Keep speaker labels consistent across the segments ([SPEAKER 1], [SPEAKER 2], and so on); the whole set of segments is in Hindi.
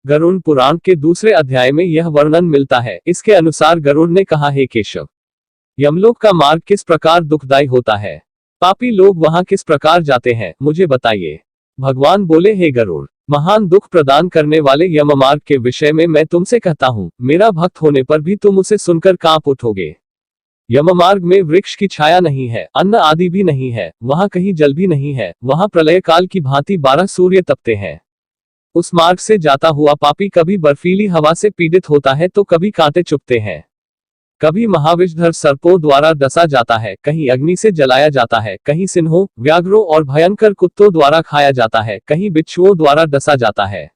[SPEAKER 1] गरुड़ पुराण के दूसरे अध्याय में यह वर्णन मिलता है। इसके अनुसार गरुड़ ने कहा, हे केशव, यमलोक का मार्ग किस प्रकार दुखदायी होता है, पापी लोग वहां किस प्रकार जाते हैं, मुझे बताइए। भगवान बोले, हे गरुड़, महान दुख प्रदान करने वाले यम मार्ग के विषय में मैं तुमसे कहता हूँ, मेरा भक्त होने पर भी तुम उसे सुनकर कांप उठोगे। यम मार्ग में वृक्ष की छाया नहीं है, अन्न आदि भी नहीं है, वहां कहीं जल भी नहीं है, वहां प्रलय काल की भांति 12 सूर्य तपते हैं। उस मार्ग से जाता हुआ पापी कभी बर्फीली हवा से पीड़ित होता है तो कभी कांटे चुभते हैं, कभी महाविषधर सर्पों द्वारा डसा जाता है, कहीं अग्नि से जलाया जाता है, कहीं सिंहों, व्याघ्रों और भयंकर कुत्तों द्वारा खाया जाता है, कहीं बिच्छुओं द्वारा डसा जाता है।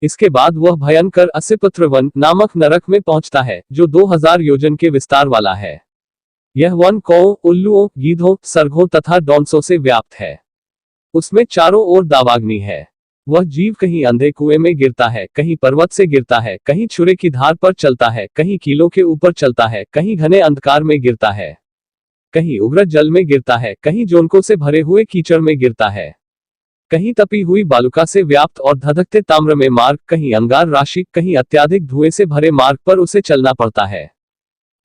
[SPEAKER 1] इसके बाद वह भयंकर असिपत्र वन नामक नरक में पहुंचता है, जो 2000 योजन के विस्तार वाला है। यह वन कौओं, उल्लुओं, गीधों, सर्गों तथा डॉन्सों से व्याप्त है। उसमें चारों ओर दावाग्नि है। वह जीव कहीं अंधे कुएं में गिरता है, कहीं पर्वत से गिरता है, कहीं छुरे की धार पर चलता है, कहीं कीलों के ऊपर चलता है, कहीं घने अंधकार में गिरता है, कहीं उग्र जल में गिरता है, कहीं जोनकों से भरे हुए कीचड़ में गिरता है, कहीं तपी हुई बालुका से व्याप्त और धधकते ताम्र में मार्ग, कहीं अंगार राशि, कहीं अत्याधिक धुएं से भरे मार्ग पर उसे चलना पड़ता है,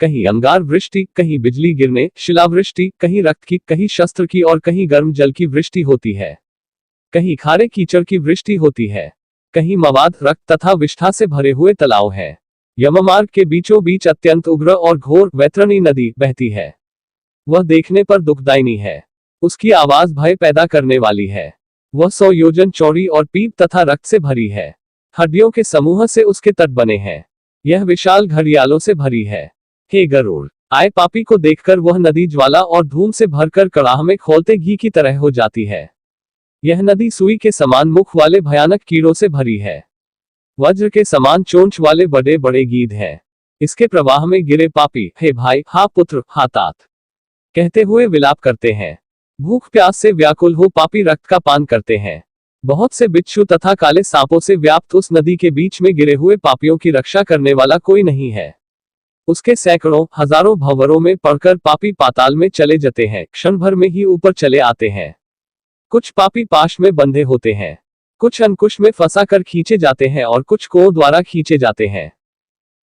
[SPEAKER 1] कहीं अंगार वृष्टि, कहीं बिजली गिरने, शिलावृष्टि, कहीं रक्त की, कहीं शस्त्र की और कहीं गर्म जल की वृष्टि होती है, कहीं खारे कीचड़ की वृष्टि होती है, कहीं मवाद, रक्त तथा विष्ठा से भरे हुए तालाब है। यममार्ग के बीचों बीच अत्यंत उग्र और घोर वैतरणी नदी बहती है। वह देखने पर दुखदायिनी है, उसकी आवाज भय पैदा करने वाली है। वह 100 योजन चौड़ी और पीप तथा रक्त से भरी है। हड्डियों के समूह से उसके तट बने हैं। यह विशाल घड़ियालों से भरी है। हे गरुड़, आए पापी को देखकर वह नदी ज्वाला और धूम से भरकर कड़ाह में खौलते घी की तरह हो जाती है। यह नदी सुई के समान मुख वाले भयानक कीड़ों से भरी है। वज्र के समान चोंच वाले बड़े बड़े गीध हैं। इसके प्रवाह में गिरे पापी, हे भाई, हा पुत्र, हा तात, कहते हुए विलाप करते हैं। भूख प्यास से व्याकुल हो पापी रक्त का पान करते हैं। बहुत से बिच्छू तथा काले सांपों से व्याप्त उस नदी के बीच में गिरे हुए पापियों की रक्षा करने वाला कोई नहीं है। उसके सैकड़ों हजारों भंवरों में पड़कर पापी पाताल में चले जाते हैं, क्षण भर में ही ऊपर चले आते हैं। कुछ पापी पाश में बंधे होते हैं, कुछ अंकुश में फंसा कर खींचे जाते हैं और कुछ कुओं द्वारा खींचे जाते हैं।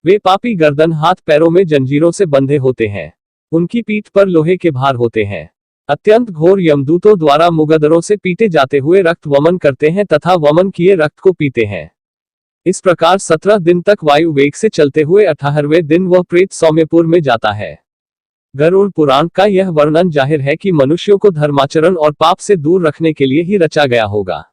[SPEAKER 1] वे पापी गर्दन हाथ पैरों में जंजीरों से बंधे होते हैं। उनकी पीठ पर लोहे के भार होते हैं। अत्यंत घोर यमदूतों द्वारा मुगदरों से पीटे जाते हुए रक्त वमन करते हैं तथा वमन किए रक्त को पीते हैं। इस प्रकार 17 दिन तक वायु वेग से चलते हुए 18वें दिन वह प्रेत सौम्यपुर में जाता है। गरुड़ पुराण का यह वर्णन जाहिर है कि मनुष्यों को धर्माचरण और पाप से दूर रखने के लिए ही रचा गया होगा।